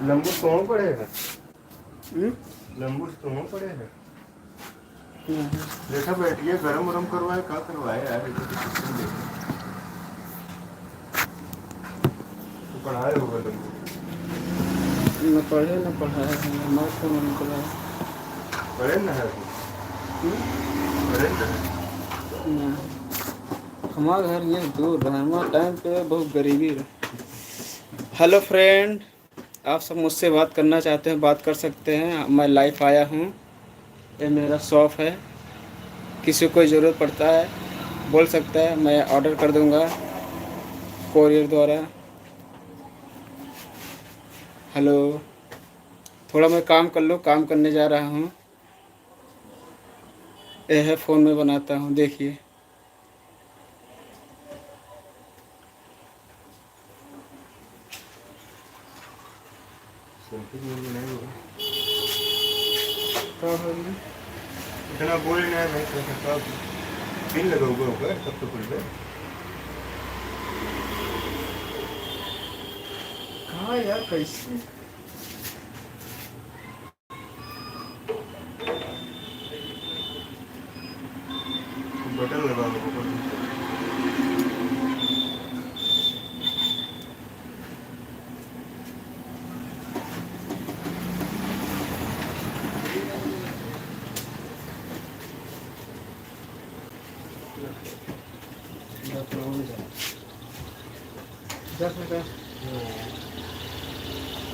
लंबू सोना पड़ेगा। हम्म? लंबू सोना पड़ेगा। नहीं। देखा बैठिए गरम वरम करवाए क्या करवाए यार, ये तो सिस्टम देखो। तो पढ़ाए होगा लंबू। न पढ़े न पढ़ाए हैं, हमारे को मन कराए। पढ़े ना है वो, पढ़े ना है। नहीं, हमारा घर ये दूर है, हमारा टाइम पे बहुत गरीबी है। हेलो फ्रेंड, आप सब मुझसे बात करना चाहते हैं बात कर सकते हैं। मैं लाइव आया हूँ, ये मेरा शॉप है। किसी को ज़रूरत पड़ता है बोल सकता है, मैं ऑर्डर कर दूँगा कोरियर द्वारा। हेलो, थोड़ा मैं काम कर लूँ, काम करने जा रहा हूँ। यह है फ़ोन में बनाता हूँ, देखिए। नहीं होगा क्या हो गया? इतना बोल ना नहीं कर सकता। पिन लगाओगे होगा तब तो खुल गए। कहाँ यार, कैसे? बटन लगाओगे ऊपर।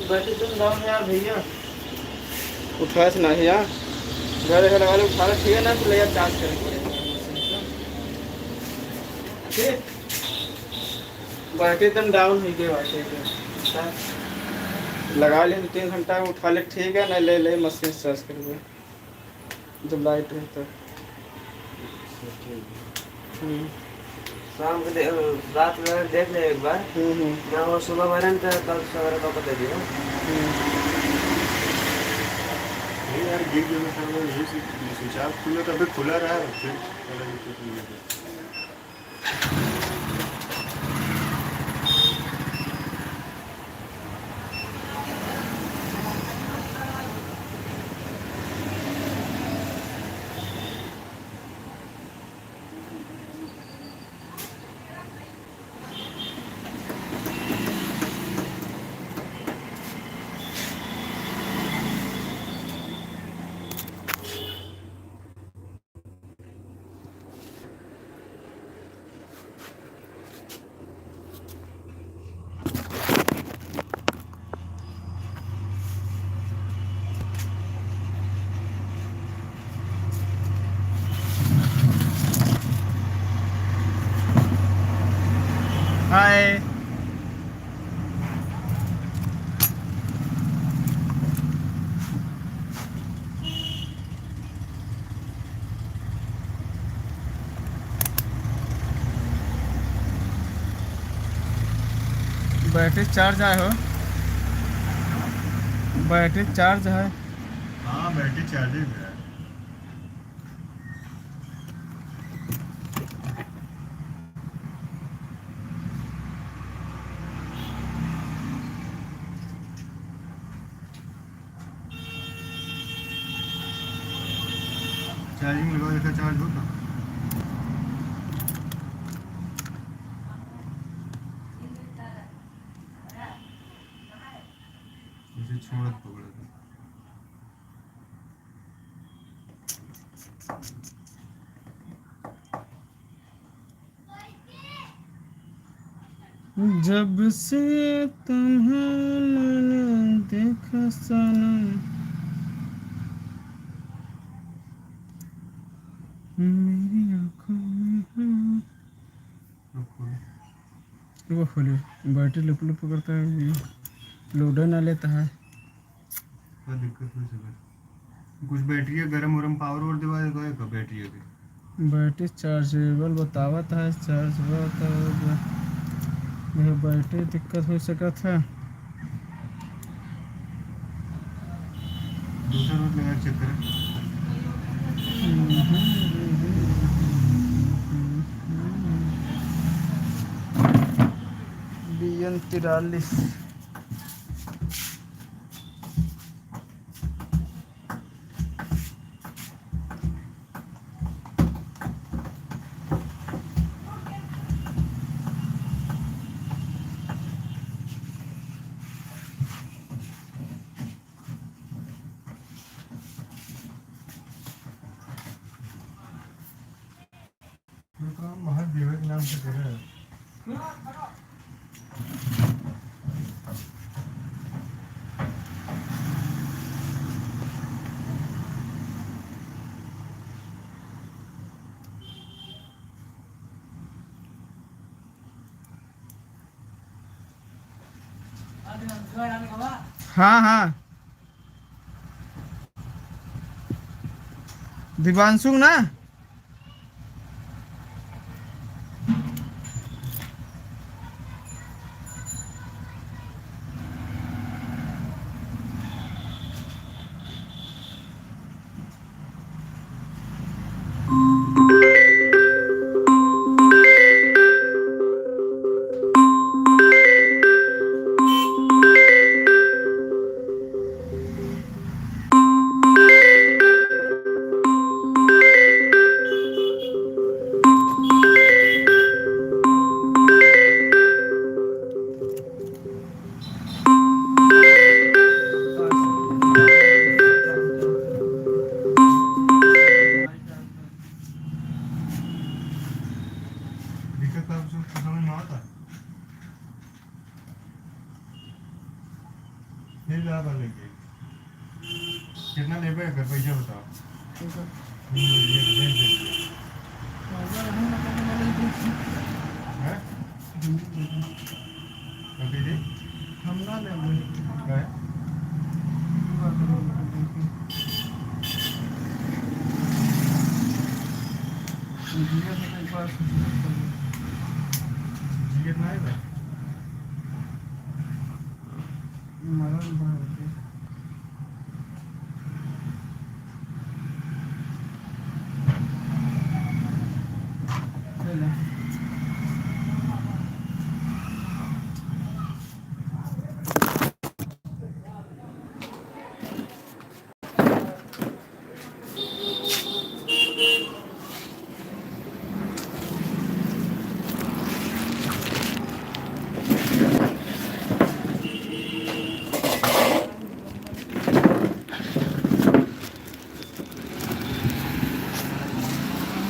बैटरी तुम डाउन है यार भैया, उठाया से नहीं यार, घर घर लगा ले, उठा ले, ठीक है ना, तो ले यार चार्ज करेंगे। ठीक, बैटरी एकदम डाउन हो गई बात है, लगा ले 3 घंटा में उठा ले, ठीक है ना, ले ले मशीन चार्ज करके जब लाइट है तो। शाम को रात में देख ले एक बार। ना वो सुबह भरे तो कल सवेरे को दे दियो। नहीं यार गिर गया सर, वो ये स्विच ऑफ खुला तो अभी खुला रहा है फिर अलग ही कुछ नहीं है। हाय, बैटरी चार्ज आए हो? बैटरी चार्ज है? हाँ बैटरी चार्जिंग है। चार्जिंग लगाओ, देखा चार्ज होगा। इसे छोड़ पकड़। जब से तुम्हें मैंने देखा सनम, मेरी आँखों में है। वो खोलिए, बैटरी लुप लुप करता है, लोडर ना लेता है। क्या दिक्कत हो सके? कुछ बैटरी है गरम वरम पावर और दिवा देगा का बैटरी है। बैटरी चार्जेबल बतावत है, चार्ज होता है। यह बैटरी दिक्कत हो सका था। दूसरा रूट लगा चेक करें। BN 43 हाँ हाँ दिवांशु ना। दिक्कत का उसको समझ में आता फिर ला लेंगे कितना ले कर पैसा बताओ ये भेज दीजिए हैं अभी दे हम ना ले क्या है टिकट ना आएगा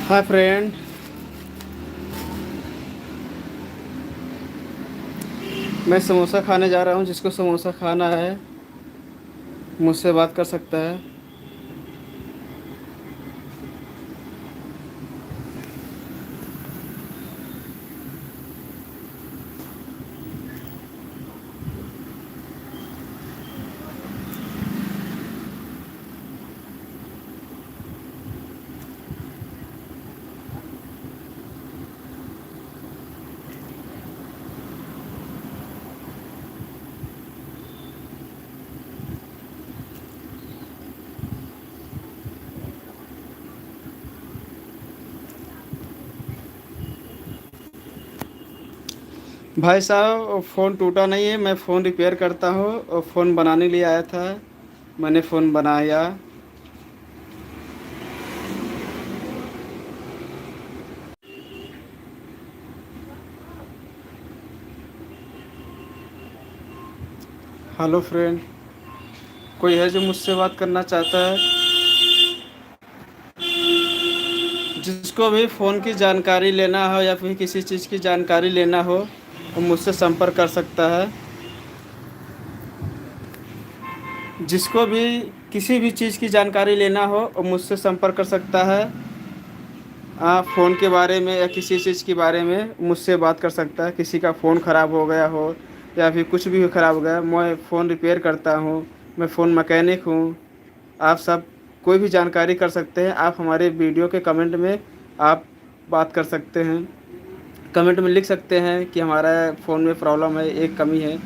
हाय फ्रेंड, मैं समोसा खाने जा रहा हूँ। जिसको समोसा खाना है मुझसे बात कर सकता है। भाई साहब फ़ोन टूटा नहीं है, मैं फ़ोन रिपेयर करता हूँ और फ़ोन बनाने के लिए आया था। मैंने फ़ोन बनाया। हेलो फ्रेंड, कोई है जो मुझसे बात करना चाहता है? जिसको भी फ़ोन की जानकारी लेना हो या फिर किसी चीज़ की जानकारी लेना हो वो मुझसे संपर्क कर सकता है। जिसको भी किसी भी चीज़ की जानकारी लेना हो वो मुझसे संपर्क कर सकता है। फ़ोन के बारे में या किसी चीज़ के बारे में मुझसे बात कर सकता है। किसी का फ़ोन ख़राब हो गया हो या फिर कुछ भी ख़राब हो गया, मैं फ़ोन रिपेयर करता हूँ, मैं फ़ोन मैकेनिक हूँ। आप सब कोई भी जानकारी कर सकते हैं। आप हमारे वीडियो के कमेंट में आप बात कर सकते हैं। कमेंट में लिख सकते हैं कि हमारा फ़ोन में प्रॉब्लम है, एक कमी है,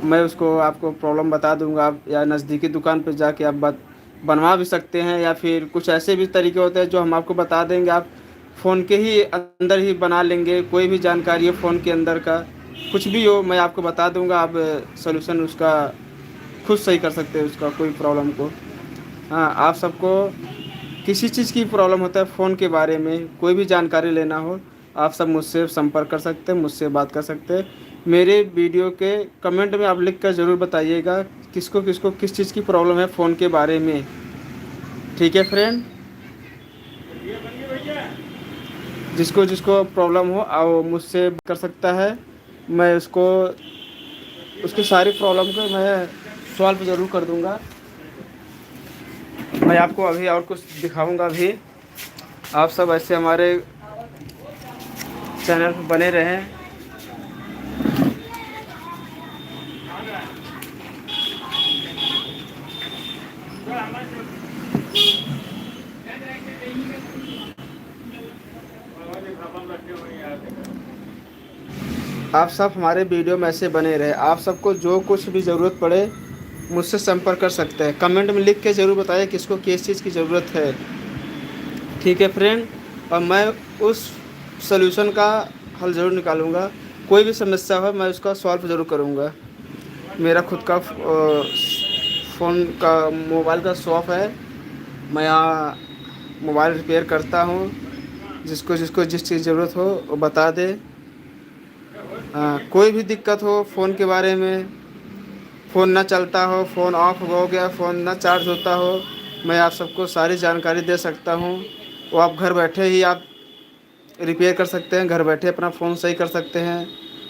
मैं उसको आपको प्रॉब्लम बता दूंगा। आप या नज़दीकी दुकान पर जाके आप बात बनवा भी सकते हैं, या फिर कुछ ऐसे भी तरीके होते हैं जो हम आपको बता देंगे, आप फ़ोन के ही अंदर ही बना लेंगे। कोई भी जानकारी है फ़ोन के अंदर का, कुछ भी हो मैं आपको बता दूंगा। आप सॉल्यूशन उसका खुद सही कर सकते हैं उसका कोई प्रॉब्लम को। हाँ, आप सबको किसी चीज़ की प्रॉब्लम होता है फ़ोन के बारे में, कोई भी जानकारी लेना हो, आप सब मुझसे संपर्क कर सकते हैं, मुझसे बात कर सकते हैं। मेरे वीडियो के कमेंट में आप लिख कर ज़रूर बताइएगा किसको किसको किस चीज़ की प्रॉब्लम है फ़ोन के बारे में। ठीक है फ्रेंड, जिसको जिसको प्रॉब्लम हो आओ मुझसे कर सकता है। मैं उसको उसकी सारी प्रॉब्लम को मैं सॉल्व ज़रूर कर दूंगा। मैं आपको अभी और कुछ दिखाऊंगा भी। आप सब ऐसे हमारे चैनल पर बने रहें। आप सब हमारे वीडियो में ऐसे बने रहे। आप सबको जो कुछ भी ज़रूरत पड़े मुझसे संपर्क कर सकते हैं। कमेंट में लिख के ज़रूर बताइए किसको किस चीज़ की ज़रूरत है। ठीक है फ्रेंड, और मैं उस सॉल्यूशन का हल ज़रूर निकालूंगा। कोई भी समस्या हो मैं उसका सॉल्व ज़रूर करूंगा। मेरा खुद का फ़ोन का मोबाइल का शॉप है। मैं यहाँ मोबाइल रिपेयर करता हूँ। जिसको जिसको जिस चीज़ ज़रूरत हो वो बता दे। कोई भी दिक्कत हो फ़ोन के बारे में, फ़ोन ना चलता हो, फ़ोन ऑफ हो गया, फ़ोन ना चार्ज होता हो, मैं आप सबको सारी जानकारी दे सकता हूँ। वो आप घर बैठे ही आप रिपेयर कर सकते हैं। घर बैठे अपना फ़ोन सही कर सकते हैं।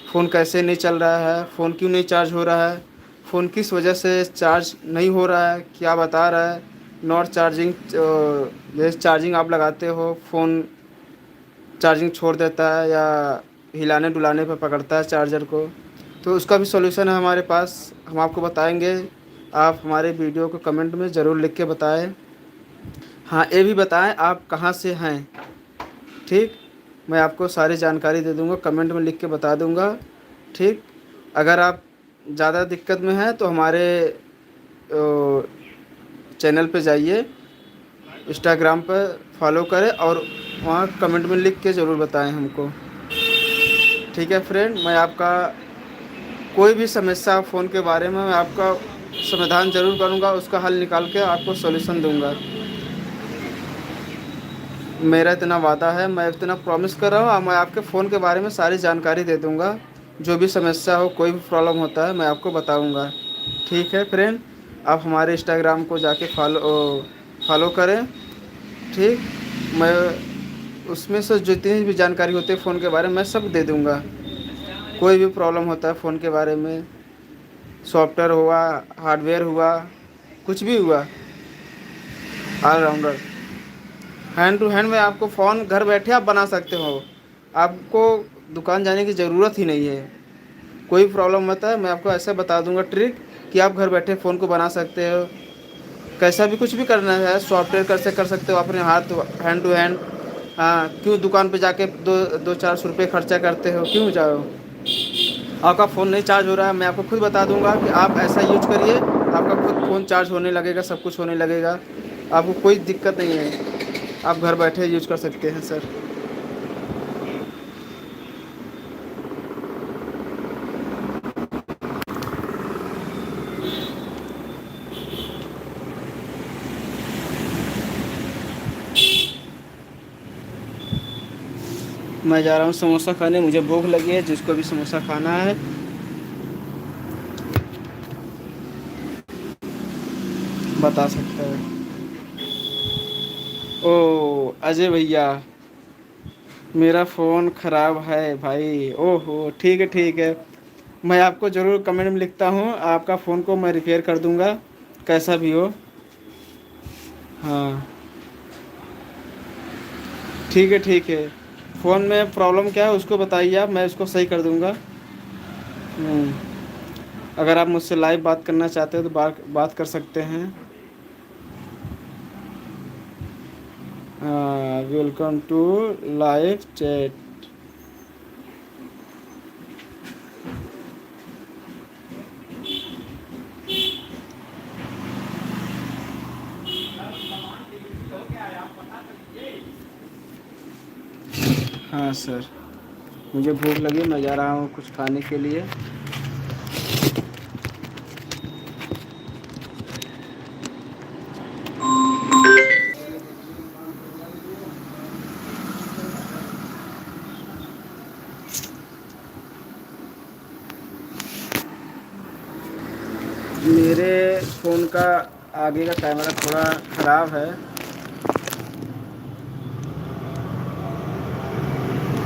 फ़ोन कैसे नहीं चल रहा है, फ़ोन क्यों नहीं चार्ज हो रहा है, फ़ोन किस वजह से चार्ज नहीं हो रहा है, क्या बता रहा है, नॉट चार्जिंग, जैसे चार्जिंग आप लगाते हो फ़ोन चार्जिंग छोड़ देता है या हिलाने डुलाने पर पकड़ता है चार्जर को, तो उसका भी सॉल्यूशन है हमारे पास। हम आपको बताएंगे। आप हमारे वीडियो को कमेंट में ज़रूर लिख के बताएं। हाँ, ये भी बताएं आप कहाँ से हैं। ठीक, मैं आपको सारी जानकारी दे दूँगा, कमेंट में लिख के बता दूँगा। ठीक, अगर आप ज़्यादा दिक्कत में हैं तो हमारे चैनल पे जाइए, इंस्टाग्राम पर फॉलो करें और वहाँ कमेंट में लिख के ज़रूर बताएं हमको। ठीक है फ्रेंड, मैं आपका कोई भी समस्या फ़ोन के बारे में मैं आपका समाधान ज़रूर करूँगा, उसका हल निकाल के आपको सॉल्यूशन दूँगा। मेरा इतना वादा है, मैं इतना प्रॉमिस कर रहा हूँ। मैं आपके फ़ोन के बारे में सारी जानकारी दे दूँगा। जो भी समस्या हो, कोई भी प्रॉब्लम होता है मैं आपको बताऊँगा। ठीक है फ्रेंड, आप हमारे इंस्टाग्राम को जाके फॉलो करें। ठीक, मैं उसमें से जितनी भी जानकारी होती है फ़ोन के बारे में मैं सब दे दूँगा। कोई भी प्रॉब्लम होता है फ़ोन के बारे में, सॉफ्टवेयर हुआ, हार्डवेयर हुआ, कुछ भी हुआ, ऑलराउंडर हैंड टू हैंड में आपको फ़ोन घर बैठे आप बना सकते हो। आपको दुकान जाने की ज़रूरत ही नहीं है। कोई प्रॉब्लम होता है मैं आपको ऐसा बता दूंगा ट्रिक कि आप घर बैठे फ़ोन को बना सकते हो। कैसा भी कुछ भी करना है सॉफ्टवेयर कैसे कर सकते हो अपने हाथ, हैंड टू हैंड। हाँ, क्यों दुकान पे जाके 200-400 रुपये खर्चा करते हो, क्यों जाओ। आपका फ़ोन नहीं चार्ज हो रहा है, मैं आपको खुद बता दूंगा कि आप ऐसा यूज करिए, आपका खुद फ़ोन चार्ज होने लगेगा, सब कुछ होने लगेगा। आपको कोई दिक्कत नहीं है, आप घर बैठे यूज कर सकते हैं सर। मैं जा रहा हूँ समोसा खाने, मुझे भूख लगी है। जिसको भी समोसा खाना है बता सकता है। ओ अजय भैया, मेरा फ़ोन ख़राब है भाई। ओहो, ठीक है ठीक है, मैं आपको ज़रूर कमेंट में लिखता हूँ। आपका फ़ोन को मैं रिपेयर कर दूँगा कैसा भी हो। हाँ ठीक है ठीक है, फ़ोन में प्रॉब्लम क्या है उसको बताइए आप, मैं उसको सही कर दूँगा। अगर आप मुझसे लाइव बात करना चाहते हो तो बात कर सकते हैं। Welcome to live chat. हाँ सर, मुझे भूख लगी, मैं जा रहा हूँ कुछ खाने के लिए। मेरे फ़ोन का आगे का कैमरा थोड़ा ख़राब है,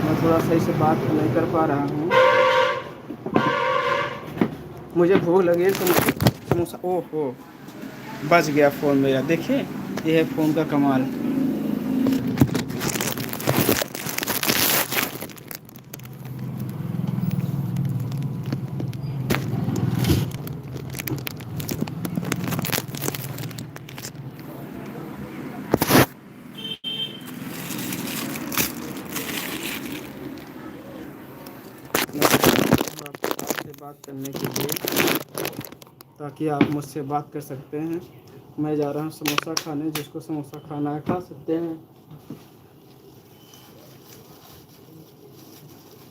मैं थोड़ा सही से बात नहीं कर पा रहा हूँ। मुझे भूख लगी है तो समोसा, ओहो बच गया फ़ोन मेरा। देखिए ये है फ़ोन का कमाल। बात करने के लिए, ताकि आप मुझसे बात कर सकते हैं। मैं जा रहा हूँ समोसा खाने, जिसको समोसा खाना है खा सकते हैं।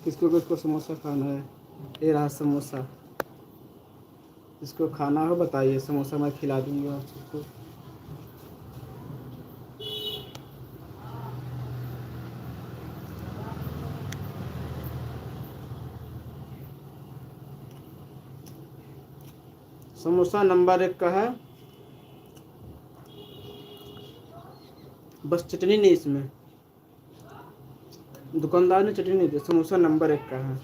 किसको किसको समोसा खाना है? ये रहा समोसा, जिसको खाना हो बताइए, समोसा मैं खिला दूँगा आप सबको। समोसा नंबर 1 का है, बस चटनी नहीं इसमें, दुकानदार ने चटनी नहीं दी। समोसा नंबर 1 का है।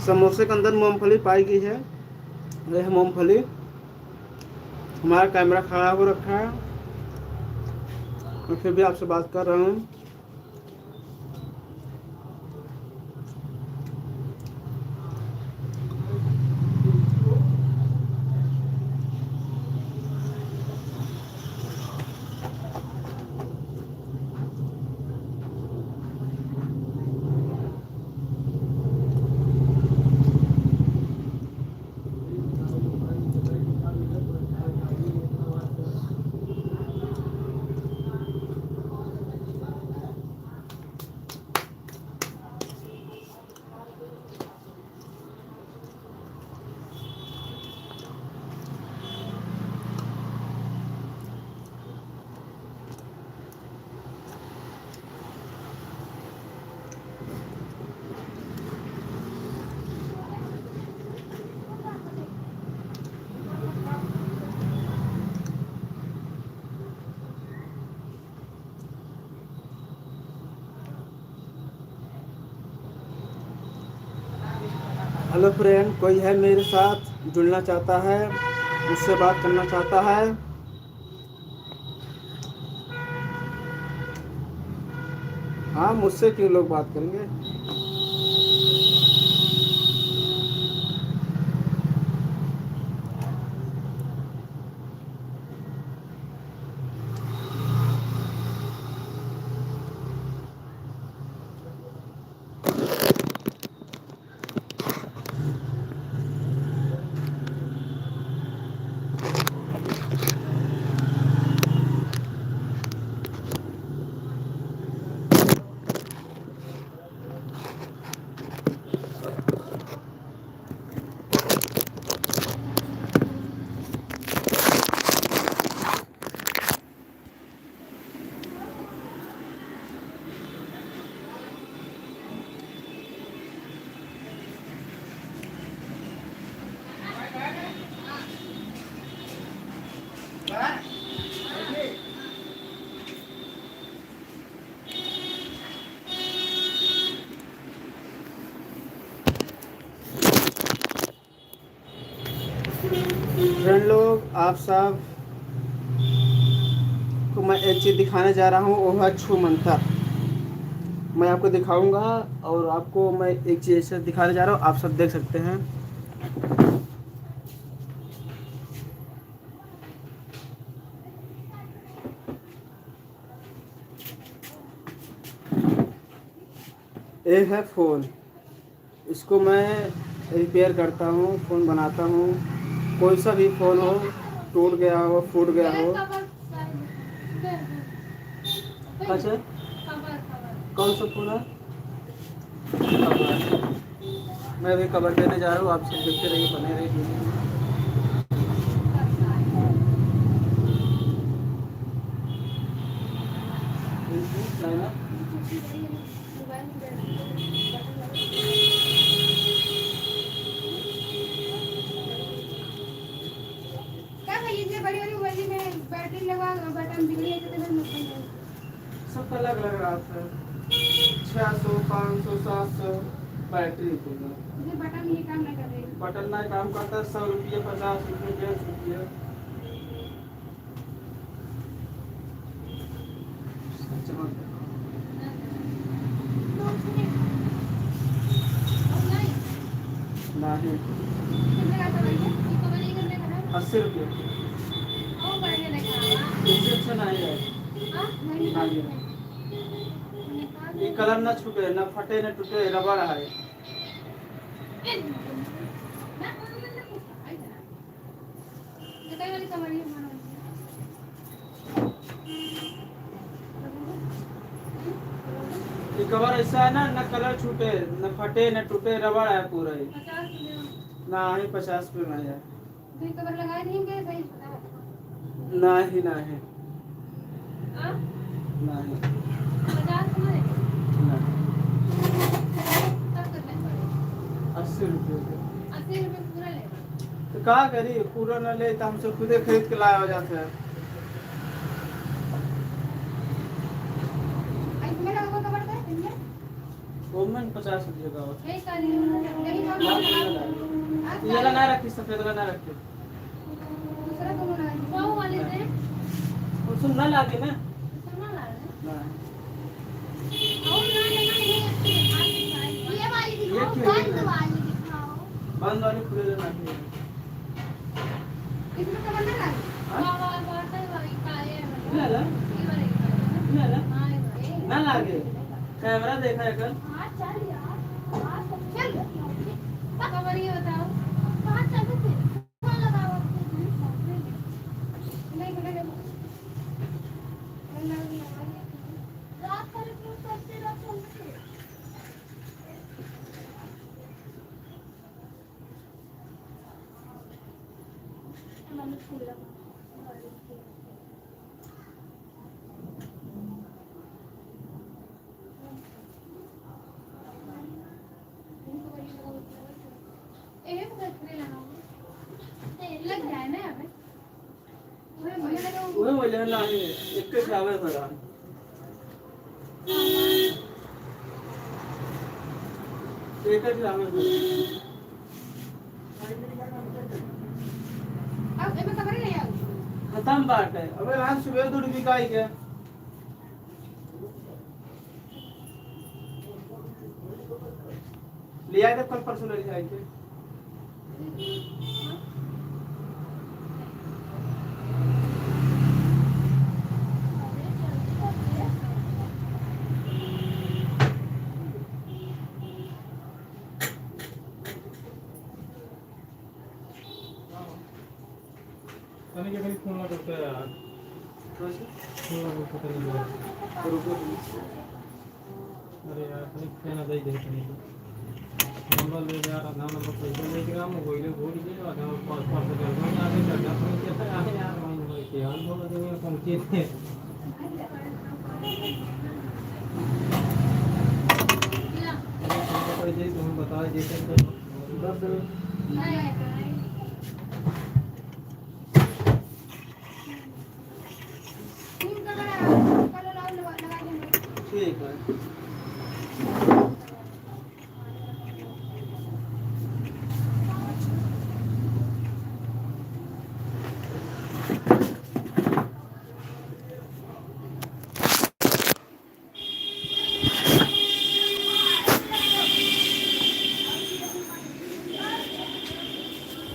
समोसे के अंदर मूंगफली पाई गई है। यह मूंगफली, हमारा कैमरा खराब हो रखा है, मैं फिर भी आपसे बात कर रहा हूँ। हेलो फ्रेंड, कोई है मेरे साथ जुड़ना चाहता है, मुझसे बात करना चाहता है? हाँ, मुझसे क्यों लोग बात करेंगे? फ्रेंड लोग, आप सब को मैं एक चीज़ दिखाने जा रहा हूँ, वो है छू मंतर। मैं आपको दिखाऊंगा और आपको मैं एक चीज़ ऐसे दिखाने जा रहा हूँ, आप सब देख सकते हैं। ये है फ़ोन, इसको मैं रिपेयर करता हूँ, फ़ोन बनाता हूँ। कोई सा भी फ़ोन हो, टूट गया हो, फूट गया हो। अच्छा, कौन सा फ़ोन है? कवर। मैं भी कवर देने जा रहा हूँ, आप सब देखते रहिए, बने रहिए। बैटरी लगा बटन बिगड़ी है तो सबका अलग अलग रात है, 600, 500, 700 बैटरी को। बटन ये काम नहीं कर रही। बटन ना काम करता है, 100 रुपये, 50 रुपये, 150 रुपये। नहीं कितने का था भैया ये कवर ये कितने का था 80 रुपये ओ बढ़िया देखा इससे अच्छा नहीं है। हां नहीं हाँ जी। ये कलर ना छूटे ना फटे ना टूटे रबड़ है। वाली कवर ये मानो ये कवर ऐसा है ना न कलर छूटे न फटे न टूटे रबड़ है पूरा ही 50 रुपए ना ही 50 रुपये में है फिर कवर लगाए नहीं के सही ना ही ना है हां ना ही 50 में ना तब करना पड़ेगा 80 रुपये 80 रुपए पूरा लेगा तो कहा करी पूरा न ले तो हमसे खुदे खरीद के लाया हो जाते हैं। इसमें लगा हुआ कवर का है वो में 50 रुपये का होता यही काली यही है। ये वाला ना रखी सफेद वाला ना रखी दूसरा दोनों लगा वो वाले से उसमें ना लागे ना सामान ला रहे ना और ना ये वाली दिखाओ बंद वाली दिखाओ बंद वाली खुले ना रखी इसमें कवर ना लगा वाह वाह वाह वाली काले ना ला ये वाले काले ना ला हां ये ना लागे कैमरा देखा है कल हां चल यार हां चल कवर ये बताओ कहां चल थे कहां लगाओ नहीं करेगा रात कर क्यों करते रखो हमारे फूल लगा लग जाए ना यहाँ पे मुझे लगा वही बोले ना एक के खावे भरा एक के खावे भरा अब इसमें कवर नहीं आया खत्म बात है। अबे आज सुबह दूध बिकाई के लिया के कल परसों ले जाएंगे मैंने क्या कभी फोन लगा करता है यार फोन लगा करता है रुको अरे यार कहीं कहना दे दे कहीं नंबर ले यार आधा नंबर पैसा ले के हम कोई ले भूल गए आधा पास पास कर दो आगे चढ़ना पड़े क्या है यार मैं के हाल बोल दे मैं पहुंचे थे कोई दे तो हम बता देते हैं 10 ठीक है।